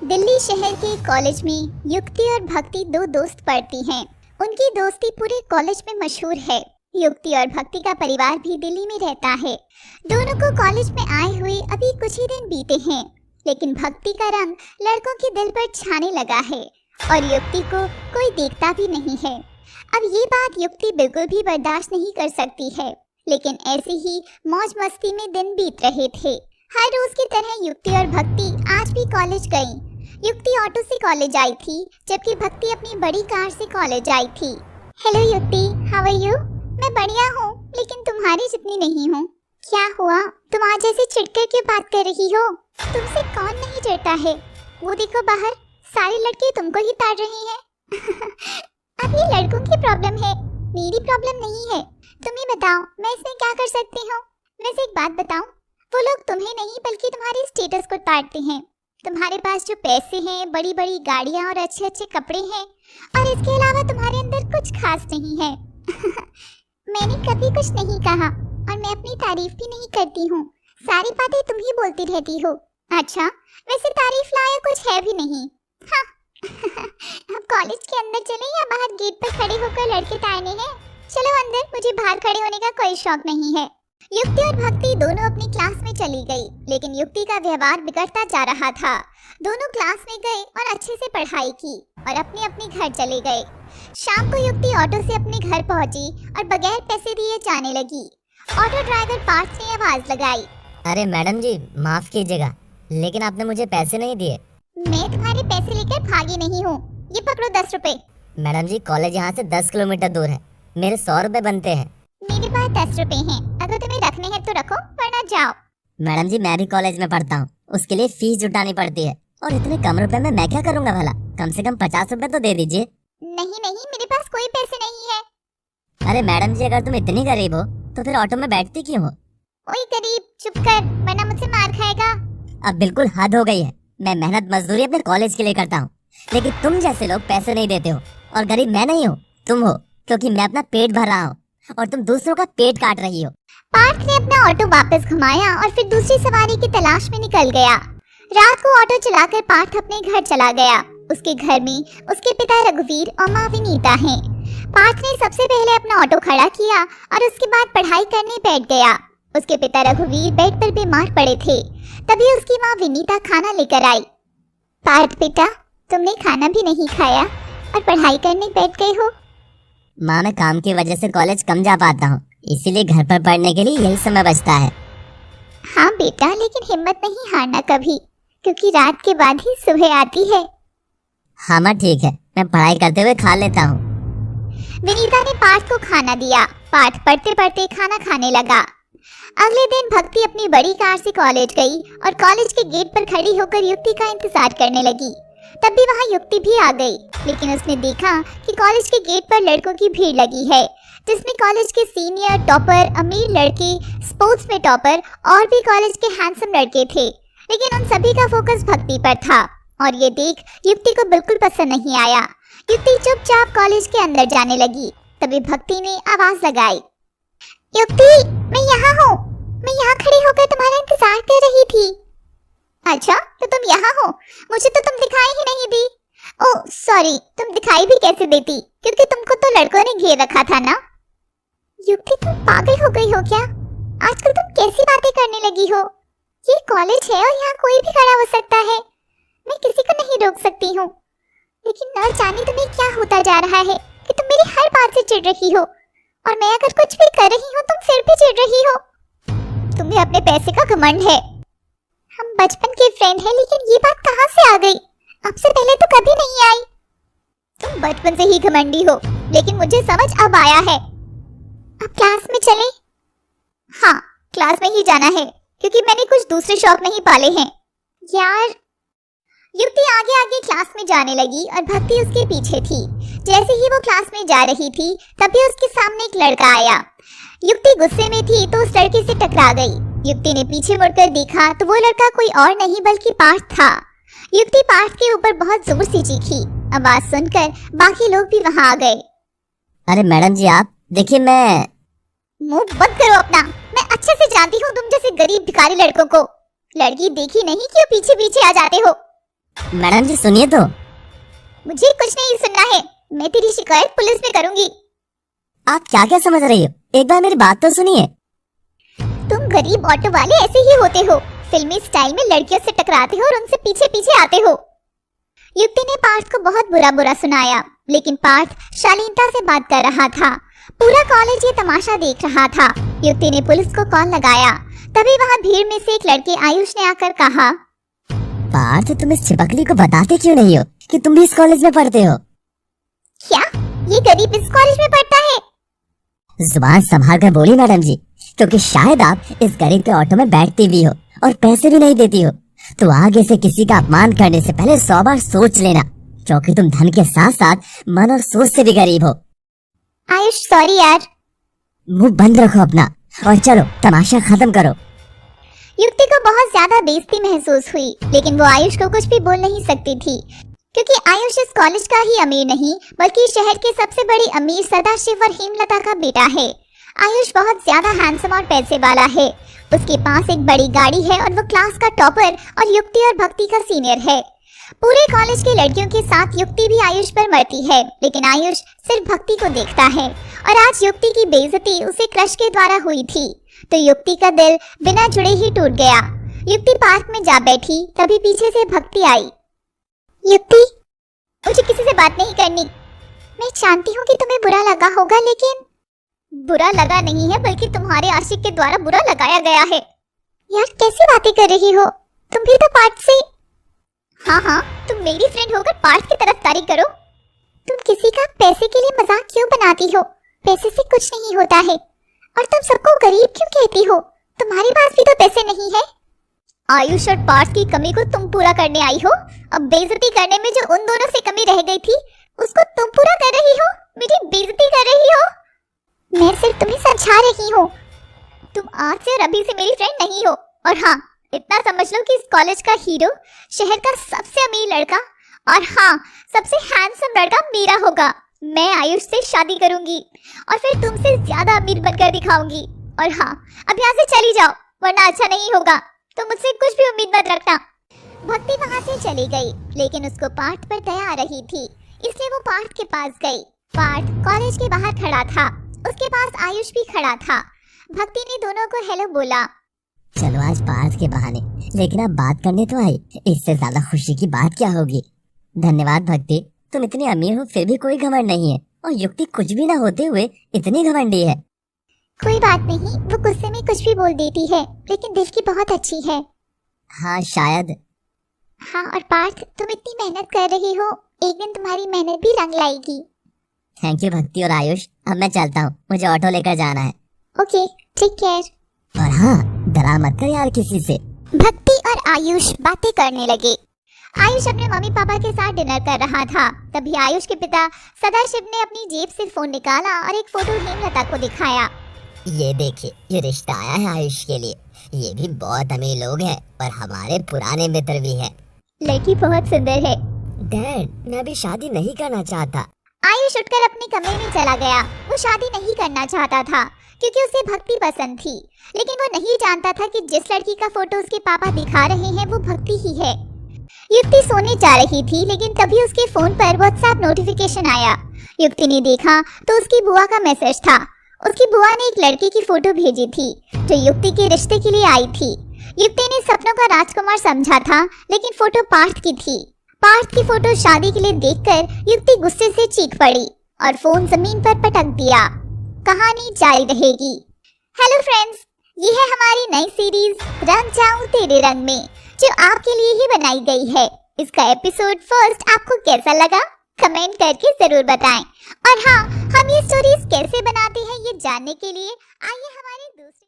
दिल्ली शहर के कॉलेज में युक्ति और भक्ति दो दोस्त पढ़ती हैं। उनकी दोस्ती पूरे कॉलेज में मशहूर है। युक्ति और भक्ति का परिवार भी दिल्ली में रहता है। दोनों को कॉलेज में आए हुए अभी कुछ ही दिन बीते हैं, लेकिन भक्ति का रंग लड़कों के दिल पर छाने लगा है और युक्ति को कोई देखता भी नहीं है। अब ये बात युक्ति बिल्कुल भी बर्दाश्त नहीं कर सकती है, लेकिन ऐसे ही मौज मस्ती में दिन बीत रहे थे। हर रोज की तरह युक्ति और भक्ति आज भी कॉलेज गईं। युक्ति ऑटो से कॉलेज आई थी, जबकि भक्ति अपनी बड़ी कार से कॉलेज आई थी। हेलो युक्ति, हाउ आर यू? मैं बढ़िया हूँ, लेकिन तुम्हारी जितनी नहीं हूँ। क्या हुआ? तुम आज ऐसे चिढ़कर क्यों बात कर रही हो? तुमसे कौन नहीं चिढ़ता है? वो देखो बाहर, सारे लड़के तुमको ही ताड़ रहे हैं। अब ये लड़कों की प्रॉब्लम है, मेरी प्रॉब्लम नहीं है। तुम ही बताओ, मैं इसमें क्या कर सकती हूँ? वैसे एक बात बताऊं, वो लोग तुम्हें नहीं बल्कि तुम्हारे स्टेटस को ताड़ते हैं। तुम्हारे पास जो पैसे हैं, बड़ी बड़ी गाड़ियाँ और अच्छे अच्छे कपड़े हैं, और इसके अलावा तुम्हारे अंदर कुछ खास नहीं है। मैंने कभी कुछ नहीं कहा और मैं अपनी तारीफ भी नहीं करती हूँ। सारी बातें तुम ही बोलती रहती हो। अच्छा, वैसे तारीफ लायक कुछ है भी नहीं। हाँ। अब कॉलेज के अंदर चले या बाहर गेट पर खड़े होकर लड़के ताड़ने हैं? चलो अंदर, मुझे बाहर खड़े होने का कोई शौक नहीं है। युक्ति और भक्ति दोनों अपनी क्लास में चली गई, लेकिन युक्ति का व्यवहार बिगड़ता जा रहा था। दोनों क्लास में गए और अच्छे से पढ़ाई की और अपने अपने घर चले गए। शाम को युक्ति ऑटो से अपने घर पहुंची और बगैर पैसे दिए जाने लगी। ऑटो ड्राइवर पार्थ ने आवाज लगाई। अरे मैडम जी, माफ कीजिएगा, लेकिन आपने मुझे पैसे नहीं दिए। मैं तुम्हारे पैसे लेकर भागी नहीं हूँ। ये पकड़ो 10 रुपए। मैडम जी, कॉलेज यहाँ से 10 किलोमीटर दूर है, मेरे 100 रुपए बनते हैं। मेरे पास 10 रुपए हैं, अगर तुम्हें रखने हैं तो रखो, वरना जाओ। मैडम जी, मैं भी कॉलेज में पढ़ता हूँ, उसके लिए फीस जुटानी पड़ती है, और इतने कम रुपए में मैं क्या करूँगा भला? कम से कम 50 रुपए तो दे दीजिए। नहीं नहीं, मेरे पास कोई पैसे नहीं है। अरे मैडम जी, अगर तुम इतनी गरीब हो तो फिर ऑटो में बैठती क्यों हो? ओए गरीब, चुप कर, वरना मुझसे मार खाएगा। अब बिल्कुल हद हो गई है। मैं मेहनत मजदूरी अपने कॉलेज के लिए करता हूँ, लेकिन तुम जैसे लोग पैसे नहीं देते हो। और गरीब मैं नहीं हूँ, तुम हो, क्योंकि मैं अपना पेट भर रहा हूँ और तुम दूसरों का पेट काट रही हो। पार्थ ने अपना ऑटो वापस घुमाया और फिर दूसरी सवारी की तलाश में निकल गया। रात को ऑटो चलाकर पार्थ अपने घर चला गया। उसके घर में उसके पिता रघुवीर और माँ विनीता हैं। पार्थ ने सबसे पहले अपना ऑटो खड़ा किया और उसके बाद पढ़ाई करने बैठ गया। उसके पिता रघुवीर बेड पर बीमार पड़े थे। तभी उसकी माँ विनीता खाना लेकर आई। पार्थ बेटा, तुमने खाना भी नहीं खाया और पढ़ाई करने बैठ गए हो? माँ, मैं काम की वजह से कॉलेज कम जा पाता हूँ, इसीलिए घर पर पढ़ने के लिए यही समय बचता है। हाँ बेटा, लेकिन हिम्मत नहीं हारना कभी, क्योंकि रात के बाद ही सुबह आती है। हाँ माँ, ठीक है, मैं पढ़ाई करते हुए खा लेता हूँ। विनीता ने पार्थ को खाना दिया। पार्थ पढ़ते पढ़ते खाना खाने लगा। अगले दिन भक्ति अपनी बड़ी कार से कॉलेज गई और कॉलेज के गेट पर खड़ी होकर युक्ति का इंतजार करने लगी। तब भी वहाँ युक्ति भी आ गई, लेकिन उसने देखा कि कॉलेज के गेट पर लड़कों की भीड़ लगी है, जिसमें कॉलेज के सीनियर, टॉपर, अमीर लड़के, स्पोर्ट्स में टॉपर और भी कॉलेज के हैंडसम लड़के थे। लेकिन उन सभी का फोकस भक्ति पर था और ये देख युक्ति को बिल्कुल पसंद नहीं आया। युक्ति चुपचाप कॉलेज के अंदर जाने लगी। तभी भक्ति ने आवाज लगाई। युक्ति, मैं यहाँ हूँ। मैं यहाँ खड़ी होकर तुम्हारा इंतजार कर रही थी। अच्छा, तो तुम यहाँ हो? मुझे तो तुम दिखाई ही नहीं दी। ओह सॉरी, तुम दिखाई भी कैसे देती, क्योंकि तुमको तो लड़कों ने घेर रखा था ना। युक्ति, तुम पागल हो गई हो क्या? आजकल तुम कैसी बातें करने लगी हो? ये कॉलेज है और यहाँ कोई भी खड़ा हो सकता है। मैं किसी को नहीं रोक सकती हूँ, लेकिन न जाने तुम्हें क्या होता जा रहा है कि तुम मेरी हर बात से चिढ़ रही हो, और मैं अगर कुछ भी कर रही हूँ तुम फिर भी चिढ़ रही हो। तुम्हें अपने पैसे का घमंड है। हम बचपन के फ्रेंड हैं, लेकिन ये बात कहाँ से आ गई? आपसे पहले तो कभी नहीं आई। तुम बचपन से ही घमंडी हो, लेकिन मुझे समझ अब आया है। अब क्लास में चले? हाँ, क्लास में ही जाना है, क्योंकि मैंने कुछ दूसरे शौक नहीं पाले हैं। यार, युक्ति आगे आगे क्लास में जाने लगी और भक्ति उसके पीछे थी। जैसे ही वो क्लास में जा रही थी, तभी उसके सामने एक लड़का आया। युक्ति गुस्से में थी तो उस लड़के से टकरा गई। युक्ति ने पीछे मुड़कर देखा तो वो लड़का कोई और नहीं बल्कि पार्थ था। युक्ति पार्थ के ऊपर बहुत जोर से चीखी। आवाज सुनकर बाकी लोग भी वहां आ गए। अरे मैडम जी, आप देखिए, मैं मुंह बंद करो अपना। मैं अच्छे से जानती हूँ तुम जैसे गरीब भिखारी लड़कों को। लड़की देखी नहीं क्यों पीछे पीछे आ जाते हो। मैडम जी सुनिए तो। मुझे कुछ नहीं सुनना है। मैं तेरी शिकायत पुलिस में करूंगी। आप क्या क्या समझ रही हो, एक बार मेरी बात तो सुनिए। तुम गरीब ऑटो वाले ऐसे ही होते हो, फिल्मी स्टाइल में लड़कियों से टकराते हो और उनसे पीछे पीछे आते हो। युक्ति ने पार्थ को बहुत बुरा बुरा सुनाया, लेकिन पार्थ शालीनता से बात कर रहा था। पूरा कॉलेज ये तमाशा देख रहा था। युक्ति ने पुलिस को कॉल लगाया। तभी वहाँ भीड़ में से एक लड़के आयुष ने आकर कहा, पार्थ तुम इस चिपकली को बताते क्यों नहीं हो कि तुम भी इस कॉलेज में पढ़ते हो? क्या ये गरीब इस कॉलेज में पढ़ता है? जुबान संभाल कर बोली मैडम जी, क्योंकि शायद आप इस गरीब के ऑटो में बैठती भी हो और पैसे भी नहीं देती हो, तो आगे से किसी का अपमान करने से पहले 100 बार सोच लेना, क्योंकि तुम धन के साथ साथ मन और सोच से भी गरीब हो। आयुष सॉरी यार। मुंह बंद रखो अपना और चलो तमाशा खत्म करो। युक्ति को बहुत ज्यादा बेइज्जती महसूस हुई, लेकिन वो आयुष को कुछ भी बोल नहीं सकती थी, क्योंकि आयुष इस कॉलेज का ही अमीर नहीं बल्कि शहर के सबसे बड़ी अमीर सदाशिव और हेमलता का बेटा है। आयुष बहुत ज्यादा हैंडसम और पैसे वाला है। उसके पास एक बड़ी गाड़ी है और वो क्लास का टॉपर और युक्ति और भक्ति का सीनियर है। पूरे कॉलेज की लड़कियों के साथ युक्ति भी आयुष पर मरती है, लेकिन आयुष सिर्फ भक्ति को देखता है। और आज युक्ति की बेइज्जती उसे क्रश के द्वारा हुई थी, तो युक्ति का दिल बिना जुड़े ही टूट गया। युक्ति पार्क में जा बैठी, तभी पीछे से भक्ति आई। युक्ति, मुझे किसी से बात नहीं करनी। मैं जानती हूँ कि तुम्हें बुरा लगा होगा, लेकिन बुरा लगा नहीं है बल्कि तुम्हारे आशिक के द्वारा बुरा लगाया गया है। यार कैसी बातें कर रही हो, तुम भी तो पार्थ से। हाँ, तुम मेरी फ्रेंड होकर पार्थ की तरफदारी करो। तुम किसी का पैसे के लिए मजाक क्यों बनाती हो? पैसे से कुछ नहीं होता है। और तुम सबको गरीब क्यों कहती हो? तुम्हारे पास भी तो पैसे नहीं है। आयुष और पार्थ की कमी को तुम पूरा करने आई हो। अब बेइज्जती करने में जो उन दोनों से कमी रह गई थी, उसको तुम पूरा कर रही हो। मेरी बेइज्जती कर रही हो। मैं सिर्फ तुम्हें समझा रही हूँ। तुम आज से और अभी से मेरी फ्रेंड नहीं हो। और हाँ, इतना समझ लो कि इस कॉलेज का हीरो, शहर का सबसे अमीर लड़का और हाँ सबसे हैंडसम लड़का मेरा होगा। मैं आयुष से शादी करूंगी और फिर तुमसे ज्यादा अमीर बनकर दिखाऊंगी। और हाँ, अब यहाँ से चली जाओ, वरना अच्छा नहीं होगा। तो मुझसे कुछ भी उम्मीद मत रखना। भक्ति वहाँ से चली गई, लेकिन उसको पार्थ पर दया आ रही थी, इसलिए वो पार्थ के पास गई। पार्थ कॉलेज के बाहर खड़ा था, उसके पास आयुष भी खड़ा था। भक्ति ने दोनों को हेलो बोला। चलो आज पार्थ के बहाने, लेकिन अब बात करने तो आई, इससे ज्यादा खुशी की बात क्या होगी। धन्यवाद भक्ति, तुम इतनी अमीर हो फिर भी कोई घमंड नहीं है, और युक्ति कुछ भी ना होते हुए इतनी घमंडी है। कोई बात नहीं, वो गुस्से में कुछ भी बोल देती है, लेकिन दिल की बहुत अच्छी है। हाँ शायद। हाँ, और पार्थ तुम इतनी मेहनत कर रही हो, एक दिन तुम्हारी मेहनत भी रंग लाएगी। थैंक यू भक्ति और आयुष, अब मैं चलता हूँ, मुझे ऑटो लेकर जाना है। Okay, take care. और हाँ, डरा मत कर यार किसी से। भक्ति और आयुष बातें करने लगे। आयुष अपने मम्मी पापा के साथ डिनर कर रहा था। तभी आयुष के पिता सदाशिव ने अपनी जेब से फोन निकाला और एक फोटो हेमलता को दिखाया। ये देखिए, ये रिश्ता आया है आयुष के लिए। ये भी बहुत अमीर लोग हैं और हमारे पुराने मित्र भी हैं। लड़की बहुत सुंदर है। डैड, मैं अभी शादी नहीं करना चाहता। आयुष उठकर अपने कमरे में चला गया। वो शादी नहीं करना चाहता था क्योंकि उसे भक्ति पसंद थी, लेकिन वो नहीं जानता था कि जिस लड़की का फोटो उसके पापा दिखा रहे हैं वो भक्ति ही है। युक्ति सोने जा रही थी, लेकिन तभी उसके फोन पर व्हाट्सएप नोटिफिकेशन आया। युक्ति ने देखा तो उसकी बुआ का मैसेज था। उसकी बुआ ने एक लड़के की फोटो भेजी थी जो युक्ति के रिश्ते के लिए आई थी। युक्ति ने सपनों का राजकुमार समझा था, लेकिन फोटो पार्थ की थी। पार्थ की फोटो शादी के लिए देखकर युक्ति गुस्से से चीख पड़ी और फोन जमीन पर पटक दिया। कहानी जारी रहेगी। हेलो फ्रेंड्स, ये है हमारी नई सीरीज रंग जाऊं तेरे रंग में, जो आपके लिए ही बनाई गई है। इसका एपिसोड फर्स्ट आपको कैसा लगा कमेंट करके जरूर बताएं। और हाँ, हम ये स्टोरीज कैसे बनाते हैं ये जानने के लिए आइए हमारे दूसरे